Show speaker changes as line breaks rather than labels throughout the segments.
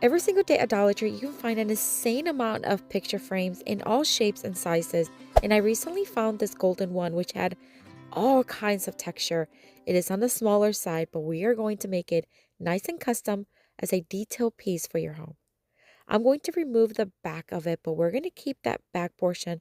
Every single day at Dollar Tree, you can find an insane amount of picture frames in all shapes and sizes. And I recently found this golden one, which had all kinds of texture. It is on the smaller side, but we are going to make it nice and custom as a detailed piece for your home. I'm going to remove the back of it, but we're going to keep that back portion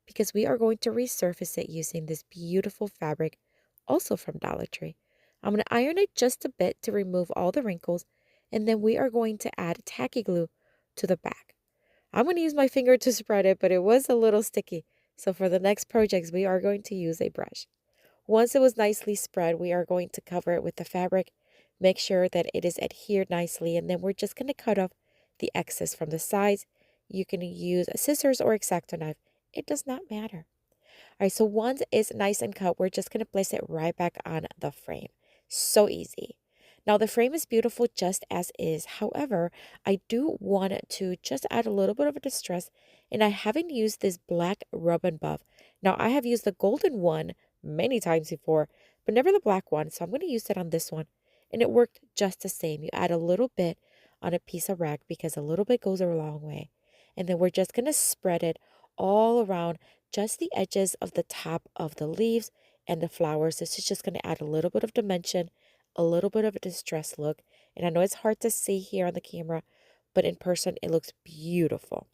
because we are going to resurface it using this beautiful fabric, also from Dollar Tree. I'm going to iron it just a bit to remove all the wrinkles, and then we are going to add tacky glue to the back. I'm going to use my finger to spread it, but it was a little sticky. So for the next projects, we are going to use a brush. Once it was nicely spread, we are going to cover it with the fabric, make sure that it is adhered nicely, and then we're just going to cut off the excess from the sides. You can use scissors or X-Acto knife. It does not matter. All right, so once it's nice and cut, we're just going to place it right back on the frame. So easy. Now, the frame is beautiful just as is. However, I do want to just add a little bit of a distress, and I haven't used this black rub and buff. Now, I have used the golden one many times before, but never the black one, so I'm going to use it on this one, and it worked just the same. You add a little bit on a piece of rag because a little bit goes a long way, and then we're just going to spread it all around just the edges of the top of the leaves and the flowers. This is just going to add a little bit of dimension, a little bit of a distressed look. And I know it's hard to see here on the camera, but in person it looks beautiful.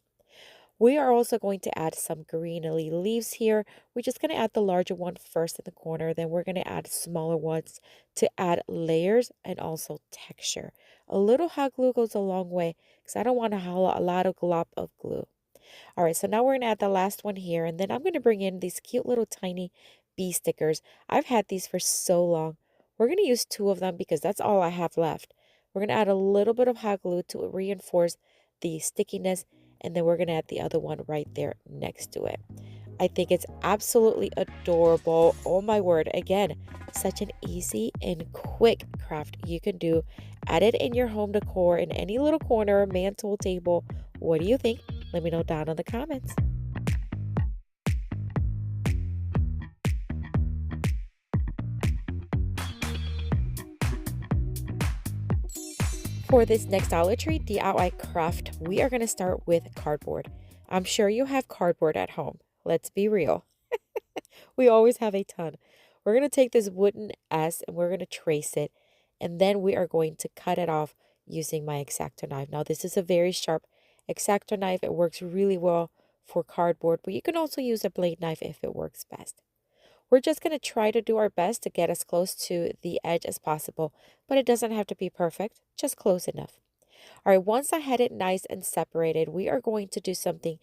We are also going to add some greenery leaves here. We're just going to add the larger one first in the corner. Then we're going to add smaller ones to add layers and also texture. A little hot glue goes a long way because I don't want to have a lot of glop of glue. All right, so now we're going to add the last one here, and then I'm going to bring in these cute little tiny bee stickers. I've had these for so long. We're going to use 2 of them because that's all I have left. We're going to add a little bit of hot glue to reinforce the stickiness, and then we're going to add the other one right there next to it. I think it's absolutely adorable. Oh my word. Again, such an easy and quick craft you can do. Add it in your home decor in any little corner, mantle, table. What do you think? Let me know down in the comments. For this next Dollar Tree DIY craft, we are going to start with cardboard. I'm sure you have cardboard at home. Let's be real. We always have a ton. We're going to take this wooden S and we're going to trace it. And then we are going to cut it off using my X-Acto knife. Now, this is a very sharp X-Acto knife. It works really well for cardboard, but you can also use a blade knife if it works best. We're just going to try to do our best to get as close to the edge as possible, but it doesn't have to be perfect, just close enough. All right, once I had it nice and separated, we are going to do something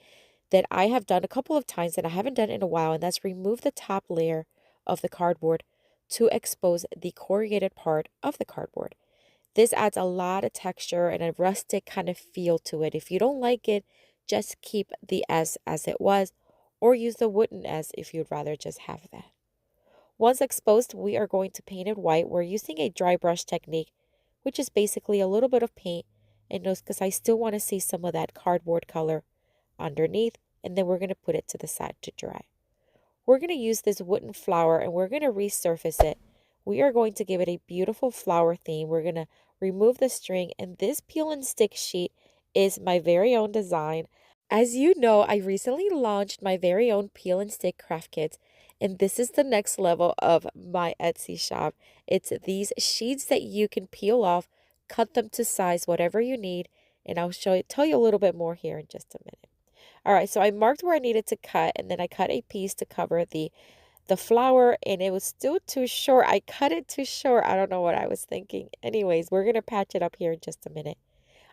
that I have done a couple of times and I haven't done in a while, and that's remove the top layer of the cardboard to expose the corrugated part of the cardboard. This adds a lot of texture and a rustic kind of feel to it. If you don't like it, just keep the S as it was, or use the wooden S if you'd rather just have that. Once exposed, we are going to paint it white. We're using a dry brush technique, which is basically a little bit of paint, and because I still want to see some of that cardboard color underneath, and then we're going to put it to the side to dry. We're going to use this wooden flower and we're going to resurface it. We are going to give it a beautiful flower theme. We're going to remove the string, and this peel and stick sheet is my very own design. As you know, I recently launched my very own peel and stick craft kits, and this is the next level of my Etsy shop. It's these sheets that you can peel off, cut them to size, whatever you need, and I'll tell you a little bit more here in just a minute. All right, so I marked where I needed to cut, and then I cut a piece to cover the flower, and it was still too short. I cut it too short. I don't know what I was thinking. Anyways, we're going to patch it up here in just a minute.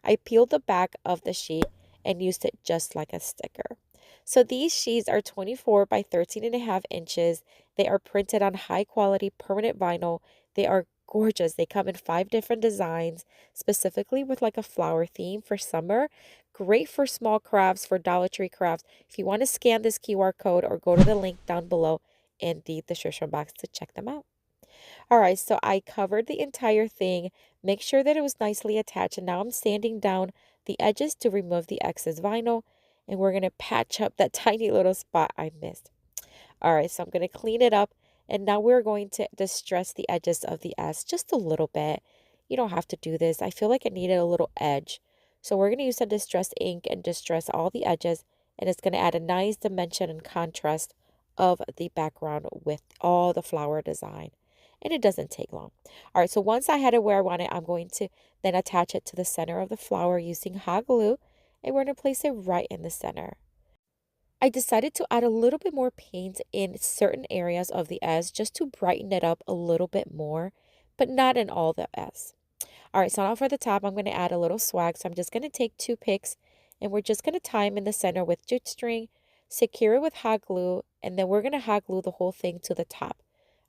I peeled the back of the sheet and used it just like a sticker. So these sheets are 24 by 13.5 inches. They are printed on high quality permanent vinyl. They are gorgeous. They come in 5 different designs, specifically with like a flower theme for summer. Great for small crafts, for Dollar Tree crafts. If you want to scan this QR code or go to the link down below in the description box to check them out. All right, so I covered the entire thing, make sure that it was nicely attached, and now I'm sanding down the edges to remove the excess vinyl, and we're going to patch up that tiny little spot I missed. All right, so I'm going to clean it up, and now we're going to distress the edges of the S just a little bit. You don't have to do this. I feel like it needed a little edge. So we're going to use the distressed ink and distress all the edges, and it's going to add a nice dimension and contrast of the background with all the flower design. And it doesn't take long. All right, so once I had it where I want it, I'm going to then attach it to the center of the flower using hot glue, and we're going to place it right in the center. I decided to add a little bit more paint in certain areas of the S just to brighten it up a little bit more, but not in all the S. All right, so now for the top, I'm going to add a little swag. So I'm just going to take 2 picks, and we're just going to tie them in the center with jute string, secure it with hot glue, and then we're going to hot glue the whole thing to the top.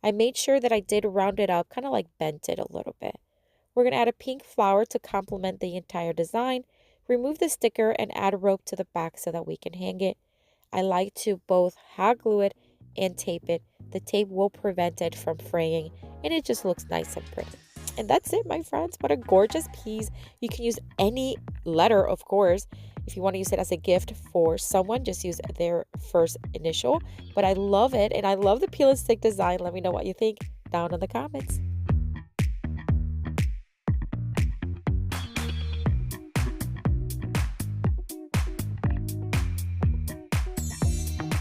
I made sure that I did round it up, kind of like bent it a little bit. We're going to add a pink flower to complement the entire design, remove the sticker, and add a rope to the back so that we can hang it. I like to both hot glue it and tape it. The tape will prevent it from fraying, and it just looks nice and pretty. And that's it, my friends. What a gorgeous piece. You can use any letter, of course. If you want to use it as a gift for someone, just use their first initial. But I love it, and I love the peel and stick design. Let me know what you think down in the comments.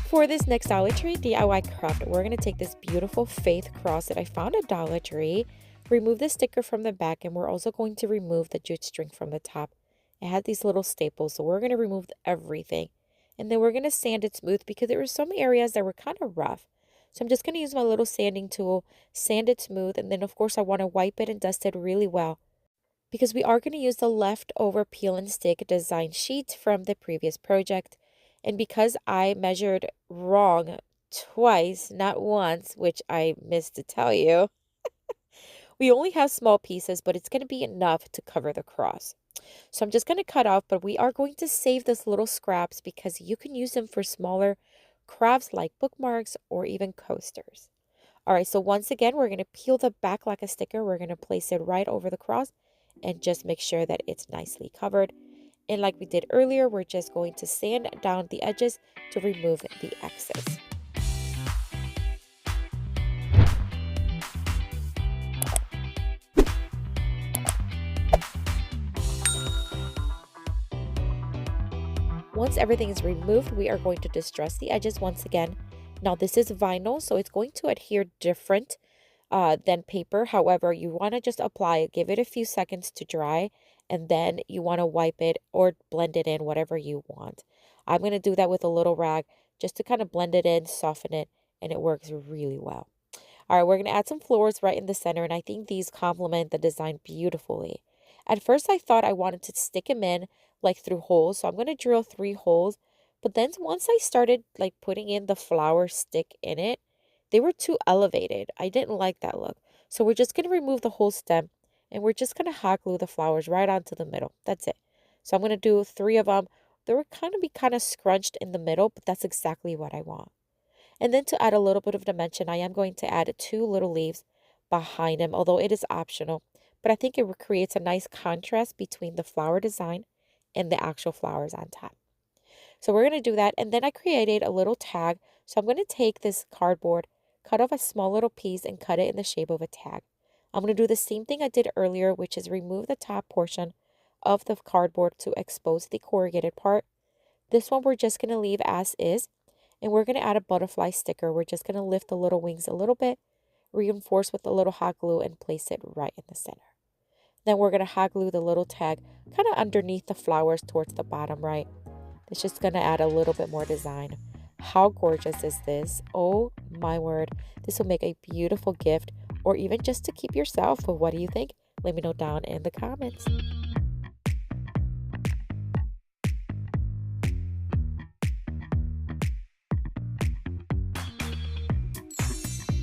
For this next Dollar Tree DIY craft, we're going to take this beautiful Faith cross that I found at Dollar Tree, remove the sticker from the back, and we're also going to remove the jute string from the top. It had these little staples, so we're going to remove everything. And then we're going to sand it smooth because there were some areas that were kind of rough. So I'm just going to use my little sanding tool, sand it smooth, and then of course I want to wipe it and dust it really well, because we are going to use the leftover peel and stick design sheet from the previous project. And because I measured wrong twice, not once, which I missed to tell you, we only have small pieces, but it's going to be enough to cover the cross. So I'm just going to cut off, but we are going to save this little scraps because you can use them for smaller crafts like bookmarks or even coasters. All right, so once again, we're going to peel the back like a sticker. We're going to place it right over the cross and just make sure that it's nicely covered. And like we did earlier, we're just going to sand down the edges to remove the excess. Once everything is removed, we are going to distress the edges once again. Now this is vinyl, so it's going to adhere different than paper. However, you want to just apply it, give it a few seconds to dry, and then you want to wipe it or blend it in, whatever you want. I'm going to do that with a little rag just to kind of blend it in, soften it, and it works really well. All right, we're going to add some flowers right in the center, and I think these complement the design beautifully. At first, I thought I wanted to stick them in like through holes, so I'm going to drill 3 holes. But then once I started like putting in the flower stick in it, they were too elevated. I didn't like that look. So we're just going to remove the whole stem, and we're just going to hot glue the flowers right onto the middle. That's it. So I'm going to do 3 of them. They were kind of scrunched in the middle, but that's exactly what I want. And then to add a little bit of dimension, I am going to add 2 little leaves behind them, although it is optional. But I think it creates a nice contrast between the flower design and the actual flowers on top. So we're going to do that. And then I created a little tag. So I'm going to take this cardboard, cut off a small little piece, and cut it in the shape of a tag. I'm going to do the same thing I did earlier, which is remove the top portion of the cardboard to expose the corrugated part. This one we're just going to leave as is. And we're going to add a butterfly sticker. We're just going to lift the little wings a little bit, reinforce with a little hot glue, and place it right in the center. Then we're going to hot glue the little tag kind of underneath the flowers towards the bottom right. It's just going to add a little bit more design. How gorgeous is this? Oh my word. This will make a beautiful gift, or even just to keep yourself. But what do you think? Let me know down in the comments.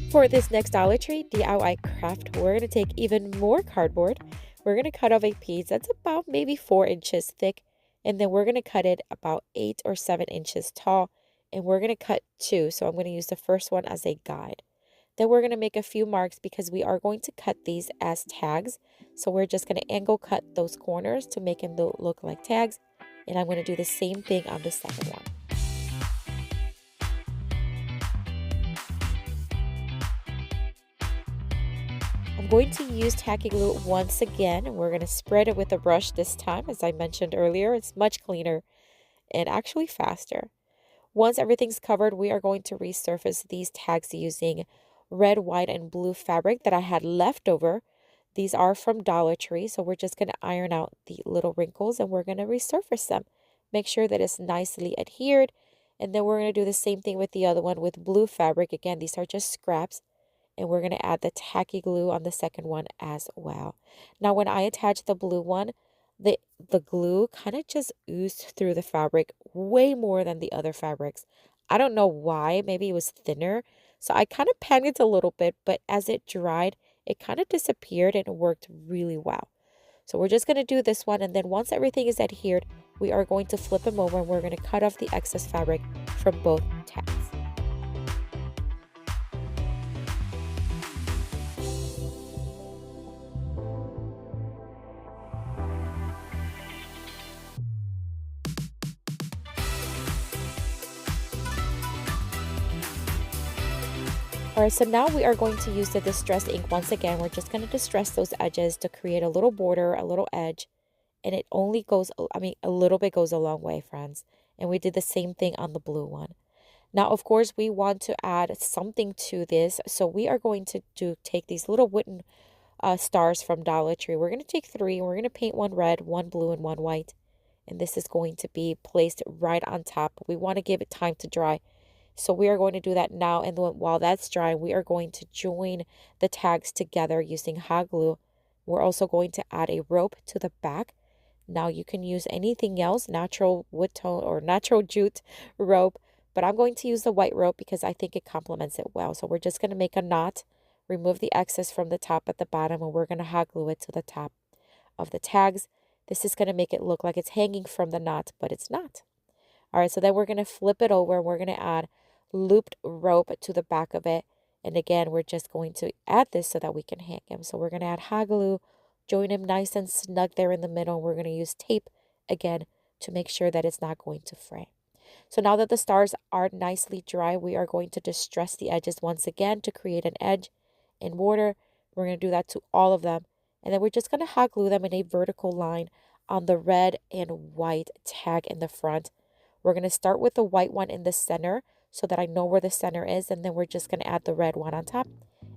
For this next Dollar Tree DIY craft, we're going to take even more cardboard. We're going to cut off a piece that's about maybe 4 inches thick. And then we're going to cut it about 8 or 7 inches tall. And we're going to cut 2. So I'm going to use the first one as a guide. Then we're going to make a few marks because we are going to cut these as tags. So we're just going to angle cut those corners to make them look like tags. And I'm going to do the same thing on the second one. I'm I'm going to use tacky glue once again, and we're going to spread it with a brush this time. As I mentioned earlier, it's much cleaner and actually faster. Once everything's covered, we are going to resurface these tags using red, white, and blue fabric that I had left over. These are from Dollar Tree, so we're just going to iron out the little wrinkles and we're going to resurface them. Make sure that it's nicely adhered, and then we're going to do the same thing with the other one with blue fabric. Again, these are just scraps, and we're going to add the tacky glue on the second one as well. Now, when I attach the blue one, the glue kind of just oozed through the fabric way more than the other fabrics. I don't know why. Maybe it was thinner. So I kind of panicked a little bit, but as it dried, it kind of disappeared and it worked really well. So we're just going to do this one, and then once everything is adhered, we are going to flip them over and we're going to cut off the excess fabric from both tags. Alright, so now we are going to use the distress ink once again. We're just going to distress those edges to create a little border, a little edge. And it only goes, a little bit goes a long way, friends. And we did the same thing on the blue one. Now, of course, we want to add something to this. So we are going to take these little wooden stars from Dollar Tree. We're going to take 3. And we're going to paint one red, one blue, and one white. And this is going to be placed right on top. We want to give it time to dry. So we are going to do that now, and while that's drying, we are going to join the tags together using hot glue. We're also going to add a rope to the back. Now you can use anything else, natural wood tone or natural jute rope, but I'm going to use the white rope because I think it complements it well. So we're just going to make a knot, remove the excess from the top at the bottom, and we're going to hot glue it to the top of the tags. This is going to make it look like it's hanging from the knot, but it's not. All right, so then we're going to flip it over and we're going to add looped rope to the back of it. And again, we're just going to add this so that we can hang him. So we're going to add hot glue, join him nice and snug there in the middle. We're going to use tape again to make sure that it's not going to fray. So now that the stars are nicely dry, we are going to distress the edges once again to create an edge and border. We're going to do that to all of them. And then we're just going to hot glue them in a vertical line on the red and white tag in the front. We're going to start with the white one in the center so that I know where the center is, and then we're just going to add the red one on top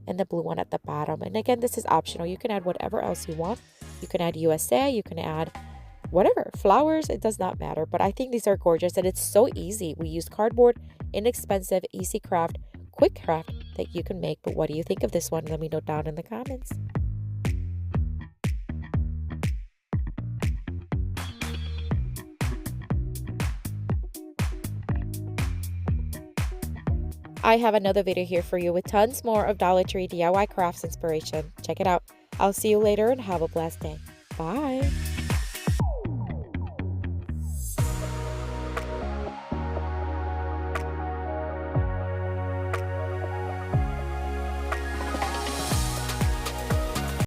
and the blue one at the bottom. And again, this is optional. You can add whatever else you want. You can add USA, you can add whatever, flowers, it does not matter. But I think these are gorgeous, and it's so easy. We use cardboard, inexpensive, easy craft, quick craft that you can make. But what do you think of this one? Let me know down in the comments. I have another video here for you with tons more of Dollar Tree DIY crafts inspiration. Check it out. I'll see you later and have a blessed day. Bye.